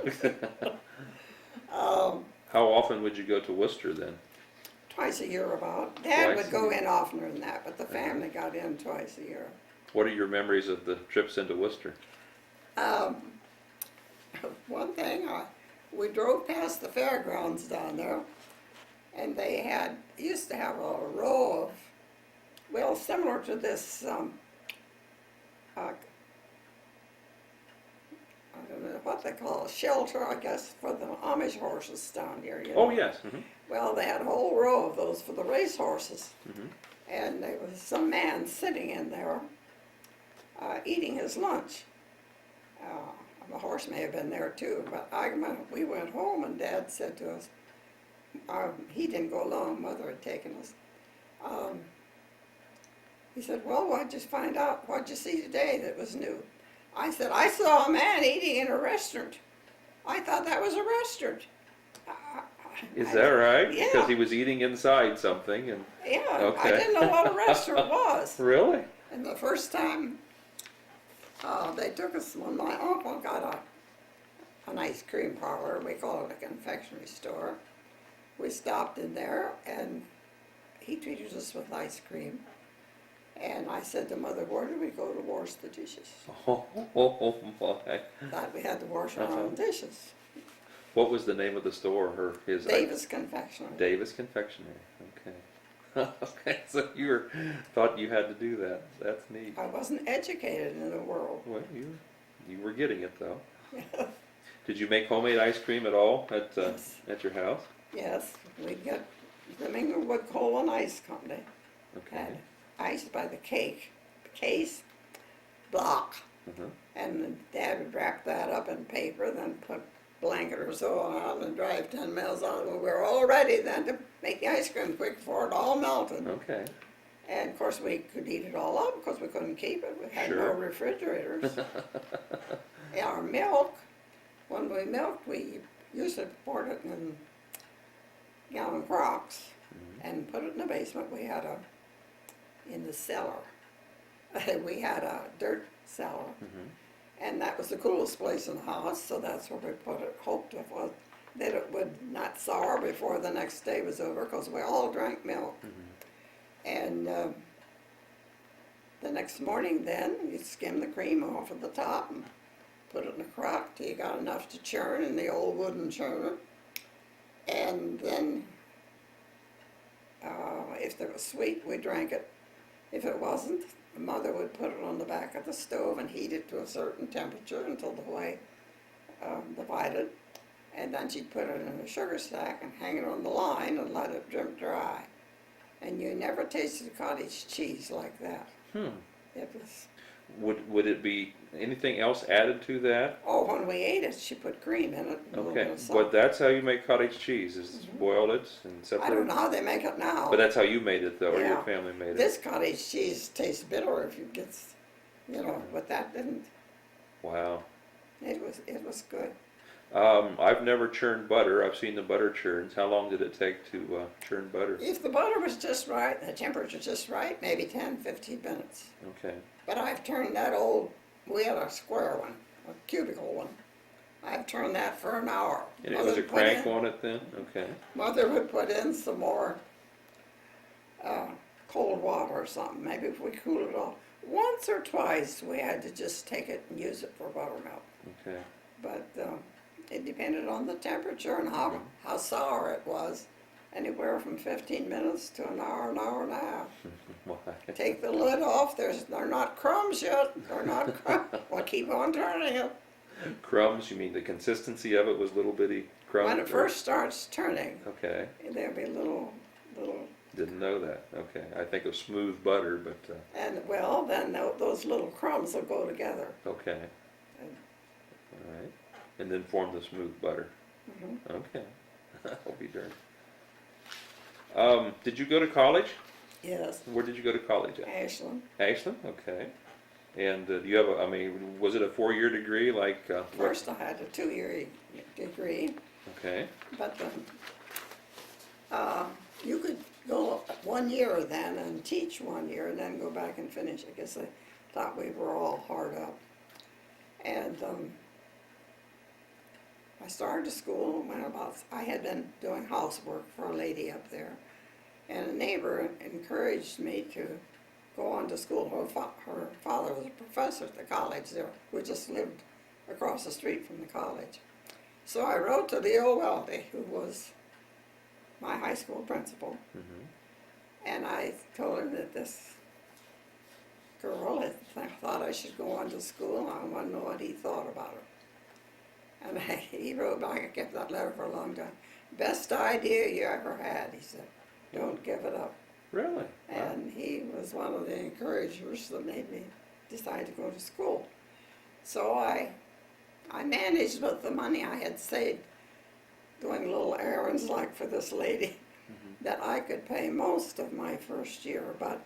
how often would you go to Worcester then? Twice a year about. Dad Twice would go in oftener than that, but the family got in twice a year. What are your memories of the trips into Worcester? One thing, we drove past the fairgrounds down there, and they used to have a row of, well, similar to this, I don't know what they call a shelter, I guess, for the Amish horses down here. You know? Oh yes. Well, they had a whole row of those for the race horses. And there was some man sitting in there eating his lunch. The horse may have been there too, but we went home and Dad said to us, he didn't go alone, Mother had taken us. He said, well, what'd you find out? What'd you see today that was new? I said, I saw a man eating in a restaurant. I thought that was a restaurant. Is that right? Yeah. Because he was eating inside something and. Yeah, Okay. I didn't know what a restaurant was. Really? And the first time they took us, when my uncle got an ice cream parlor, we call it a confectionery store, we stopped in there and he treated us with ice cream. And I said to Mother, where do we go to wash the dishes? Oh my. Thought we had to wash our own dishes. What was the name of the store? His Davis Confectionery. Davis Confectionery. Okay. Okay. So thought you had to do that. That's neat. I wasn't educated in the world. Well, you were getting it though. Did you make homemade ice cream at all Yes. at your house? Yes, we got Wood Coal and Ice Company. Okay. Had ice by the case block. Uh-huh. And Dad would wrap that up in paper, then put blanket or so on and drive 10 miles on it. We were all ready then to make the ice cream quick before it all melted. Okay. And of course we could eat it all up because we couldn't keep it. We had no Sure. refrigerators. And our milk, when we milked, we used to pour it in gallon crocks and put it in the basement. We had in the cellar, we had a dirt cellar. And that was the coolest place in the house, so that's where we put it. Hoped that it would not sour before the next day was over, because we all drank milk. And the next morning then, you skim the cream off of the top and put it in a crock till you got enough to churn in the old wooden churner. And then, if it was sweet, we drank it. If it wasn't, Mother would put it on the back of the stove and heat it to a certain temperature until the whey divided. And then she'd put it in a sugar stack and hang it on the line and let it drip dry. And you never tasted cottage cheese like that. It was, Would it be anything else added to that? oh, when we ate it, she put cream in it. A little bit Okay, of salt. but that's how you make cottage cheese, is boil it and I separate don't it? know how they make it now. But that's how you made it though, or your Yeah. family made it? This cottage cheese tastes bitter if you get, but that didn't. Wow. It was good. I've never churned butter. I've seen the butter churns. How long did it take to churn butter? If the butter was just right, the temperature just right, maybe 10, 15 minutes. Okay. But I've turned we had a square one, a cubicle one. I've turned that for an hour. And it was a crank on it then? Okay. Mother would put in some more cold water or something, maybe if we cooled it off. Once or twice we had to just take it and use it for buttermilk. Okay. But it depended on the temperature and how sour it was. Anywhere from 15 minutes to an hour and a half. Why? Take the lid off, they're not crumbs yet, they're not crumbs. Well, keep on turning it. Crumbs, you mean the consistency of it was little bitty crumbs? When it first starts turning, Okay. there'll be little, Didn't know that. Okay. I think of smooth butter, but and well, then those little crumbs will go together. okay. And- All right. And then form the smooth butter. Mhm. Okay. I'll be darned. Did you go to college? Yes, Where did you go to college at? Ashland. Ashland? Okay. And do you have was it a 4-year degree like? First I had a 2-year degree, Okay. but then you could go 1 year then and teach 1 year and then go back and finish. I guess they thought we were all hard up. And I started school when I had been doing housework for a lady up there, and a neighbor encouraged me to go on to school. Her father was a professor at the college there. We just lived across the street from the college. So I wrote to the old lady who was my high school principal, and I told her that this girl thought I should go on to school. I wanted to know what he thought about it. And he wrote back, I kept that letter for a long time. Best idea you ever had, he said. Don't give it up. Really? Wow. And he was one of the encouragers that made me decide to go to school. So I managed with the money I had saved, doing little errands like for this lady, that I could pay most of my first year. But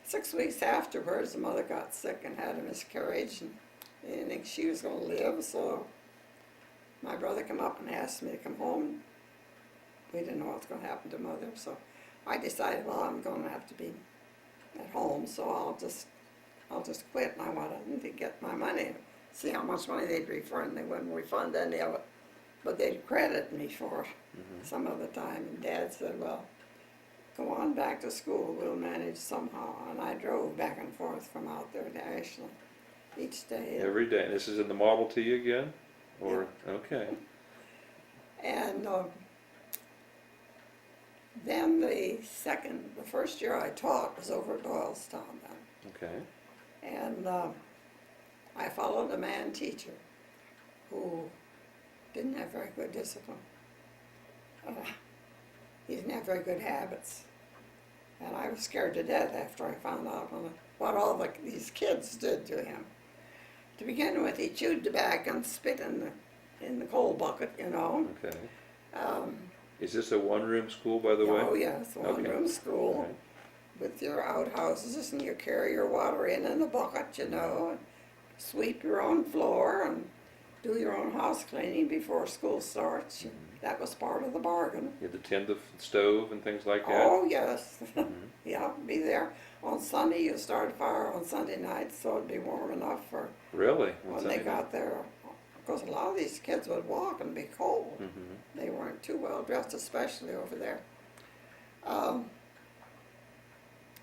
6 weeks afterwards, the mother got sick and had a miscarriage, and they didn't think she was going to live, so my brother came up and asked me to come home. We didn't know what was going to happen to Mother, so I decided, well, I'm going to have to be at home, so I'll just quit. And I wanted to get my money, see how much money they'd refund. They wouldn't refund any of it, but they'd credit me for it some of the time. And Dad said, well, go on back to school. We'll manage somehow. And I drove back and forth from out there to Ashland each day. Every day. This is in the Model T again? Or okay. And then the first year I taught was over at Doylestown then. Okay. And I followed a man teacher who didn't have very good discipline. He didn't have very good habits. And I was scared to death after I found out what all these kids did to him. To begin with, he chewed tobacco and spit in the coal bucket, you know. Okay. Um, Is this a one-room school, by the way? Oh, yes, one-room school Right. with your outhouses, and you carry your water in a bucket, you know, and sweep your own floor and do your own house cleaning before school starts. That was part of the bargain. You had to tend the stove and things like that? Oh, yes. Yeah, be there. On Sunday, you start a fire on Sunday night, so it'd be warm enough for Really? when they got there. Because a lot of these kids would walk and be cold. They weren't too well dressed, especially over there.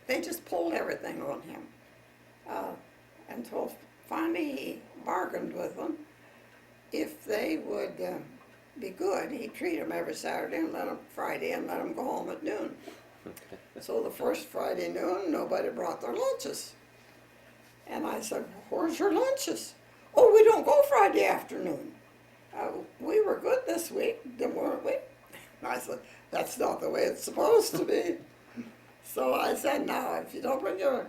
They just pulled everything on him until finally he bargained with them. If they would be good, he'd treat them every Saturday and Friday and let them go home at noon. Okay. So the first Friday noon, nobody brought their lunches. And I said, where's your lunches? Oh, we don't go Friday afternoon. We were good this week, weren't we? And I said, that's not the way it's supposed to be. So I said, now, if you don't bring your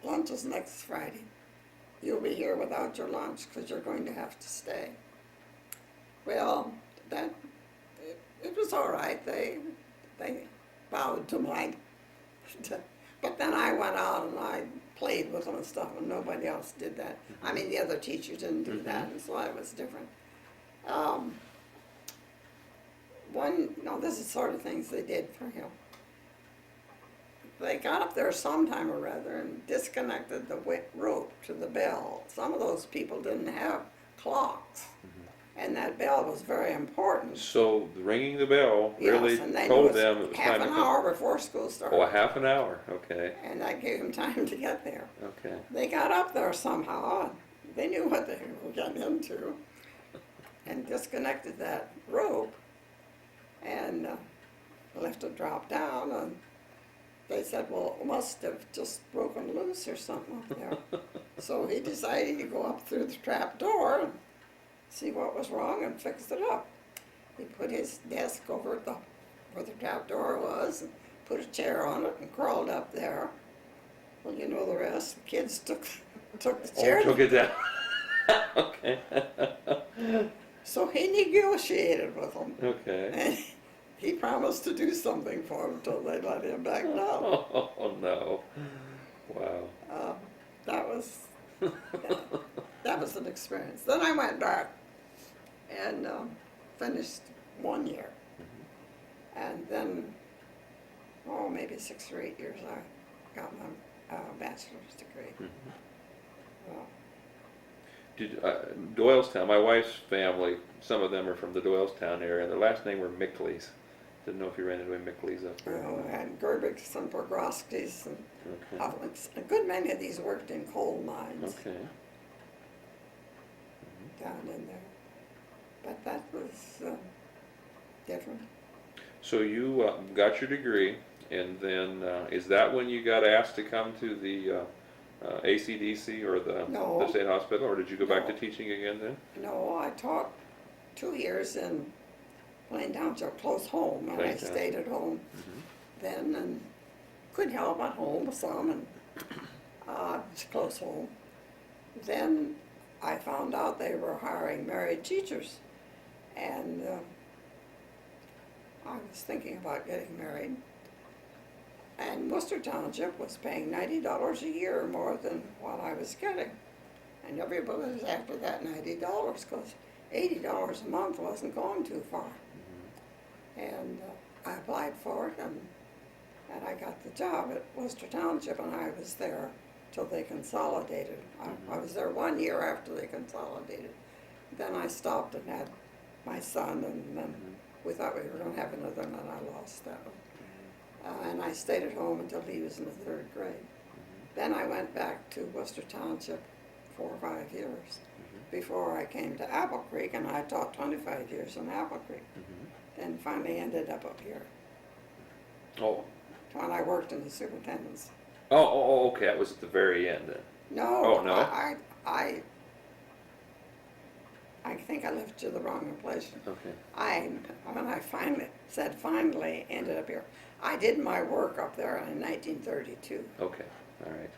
lunches next Friday, you'll be here without your lunch because you're going to have to stay. Well, it was all right. They bowed to mine. But then I went out and I played with them and stuff, and nobody else did that. I mean, the other teachers didn't do that, and so I was different. This is sort of things they did for him. They got up there sometime or other and disconnected the rope to the bell. Some of those people didn't have clocks, and that bell was very important. So ringing the bell really Yes, and they told knew them it was half time to an come. hour before school started. Oh, a half an hour. Okay. And that gave them time to get there. Okay. They got up there somehow, and they knew what they were getting into, and disconnected that rope, and left it drop down, and they said, well, it must have just broken loose or something up there. So he decided to go up through the trap door and see what was wrong and fix it up. He put his desk over where the trap door was and put a chair on it and crawled up there. Well, you know the rest. The kids took the chair. Oh, took it down. Okay. So he negotiated with them. Okay. And he promised to do something for them until they let him back down. Oh, no. Wow. That was an experience. Then I went back and finished 1 year. And then, maybe 6 or 8 years, I got my bachelor's degree. Well, Doylestown, my wife's family, some of them are from the Doylestown area, and their last name were Mickleys. Didn't know if you ran into any Mickleys up there. and Gerbics and Borgroskis and Okay. Hovlinks. A good many of these worked in coal mines Okay. down in there. But that was different. So you got your degree, and then is that when you got asked to come to the ACDC or the No. state hospital, or did you go back to No. teaching again then? No, I taught 2 years in Plain Township, close home, and Plain I Township. stayed at home then and could help at home some, and it's close home. Then I found out they were hiring married teachers, and I was thinking about getting married. And Worcester Township was paying $90 a year more than what I was getting. And everybody was after that $90 because $80 a month wasn't going too far. And I applied for it, and I got the job at Worcester Township, and I was there till they consolidated. I was there 1 year after they consolidated. Then I stopped and had my son, and then we thought we were going to have another, and then I lost that one. And I stayed at home until he was in the 3rd grade. Then I went back to Worcester Township 4 or 5 years before I came to Apple Creek, and I taught 25 years in Apple Creek. Then finally ended up here Oh. when I worked in the superintendent's. Oh, okay. That was at the very end then. No, Oh, no? I think I left you the wrong impression. Okay. When I finally ended up here, I did my work up there in 1932. Okay. All right.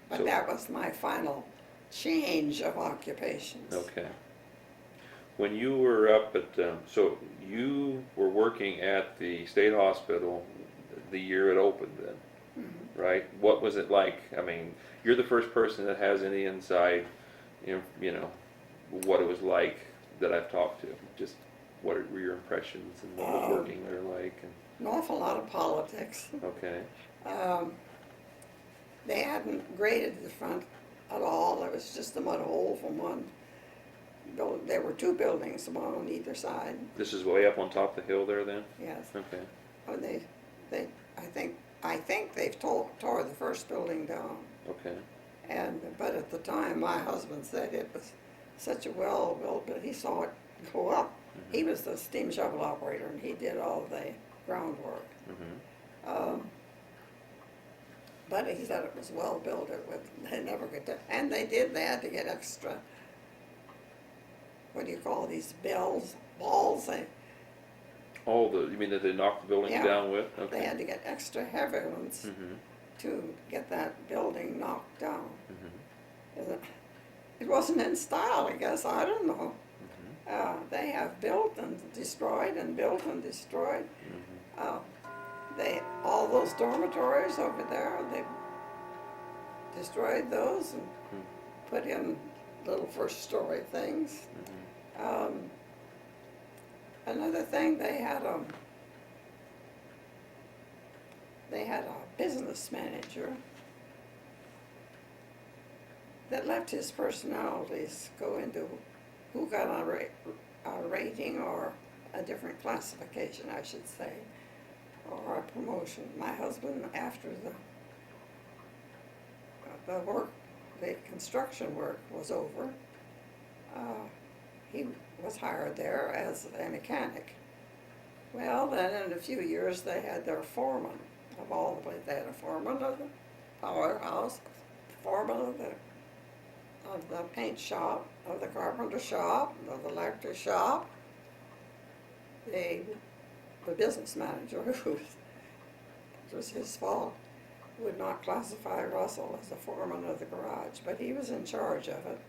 But So- that was my final change of occupations. Okay. When you were up at, so you were working at the state hospital the year it opened then, right? What was it like? I mean, you're the first person that has any inside, you know, what it was like that I've talked to. Just what were your impressions and what was working there like? And, An awful lot of politics. okay. They hadn't graded the front at all. It was just a mud hole from one. There were 2 buildings, one on either side. This is way up on top of the hill there then? Yes. Okay. Oh, I think they've tore the first building down. Okay. But at the time, my husband said it was such a well-built, but he saw it go up. He was the steam shovel operator, and he did all the groundwork. But he said it was well-built. They never could do, and they did. They had to get extra. What do you call these balls? You mean that they knocked the building Yeah. down with? Okay. They had to get extra heavy ones to get that building knocked down. It wasn't in style, I guess. I don't know. They have built and destroyed and built and destroyed. All those dormitories over there, they destroyed those and put in little first-story things. Another thing, they had a business manager that let his personalities go into who got a rating or a different classification, I should say, or a promotion. My husband, after the construction work was over, he was hired there as a mechanic. Well, then in a few years they had their foreman of all the places. They had a foreman of the powerhouse, foreman of the paint shop, of the carpenter shop, of the electric shop. The business manager, who it was his fault, would not classify Russell as the foreman of the garage, but he was in charge of it.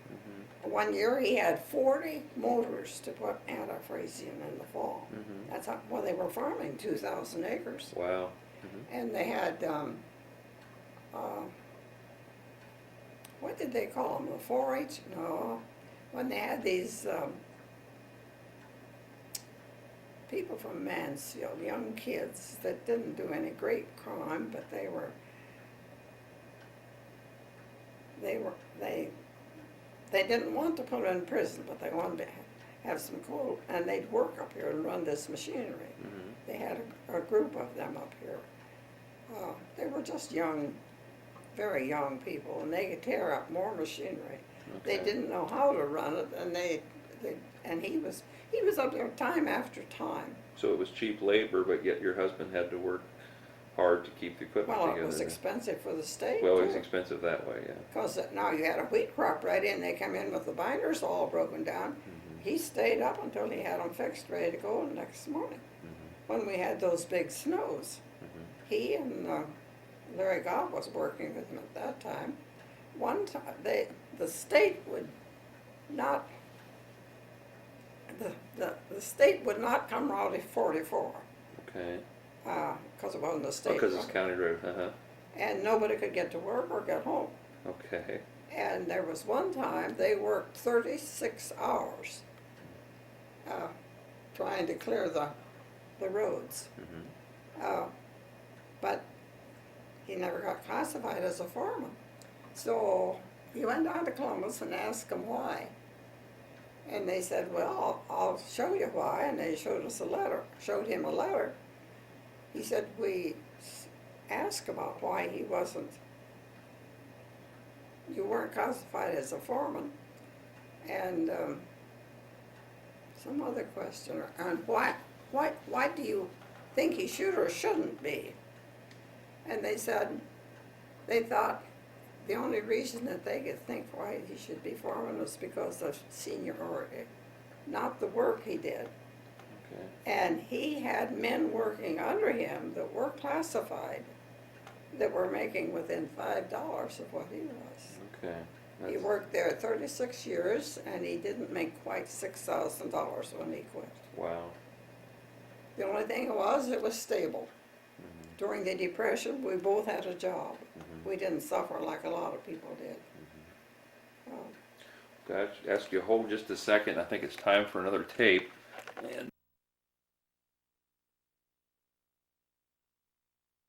One year he had 40 motors to put antifreezing in the fall. That's how, well, they were farming 2,000 acres. Wow. And they had, what did they call them, the 4-H? No, when they had these people from Mansfield, young kids that didn't do any great crime, but they didn't want to put them in prison, but they wanted to have some cool, and they'd work up here and run this machinery. They had a group of them up here. They were just young, very young people, and they could tear up more machinery. They didn't know how to run it, and he was up there time after time. So it was cheap labor, but yet your husband had to work hard to keep the equipment Well, together. it was expensive for the state. Well, it was expensive that way, yeah. Because now you had a wheat crop right in, they come in with the binders all broken down. He stayed up until he had them fixed, ready to go the next morning. When we had those big snows, he and Larry Gobb was working with him at that time. One time, the state would not, the state would not come Route 44. Okay. Because it wasn't a state Because it's road. county road, And nobody could get to work or get home. Okay. And there was one time they worked 36 hours trying to clear the roads. But he never got classified as a foreman. So he went down to Columbus and asked them why. And they said, well, I'll show you why. And they showed him a letter. He said, we asked about why he wasn't you weren't classified as a foreman. And some other question, and why do you think he should or shouldn't be? And they said, they thought the only reason that they could think why he should be foreman was because of seniority, not the work he did. Okay. And he had men working under him that were classified that were making within $5 of what he was. Okay. He worked there 36 years and he didn't make quite $6,000 when he quit. Wow. The only thing it was stable. During the Depression, we both had a job. We didn't suffer like a lot of people did. Can I ask you to hold just a second? I think it's time for another tape. And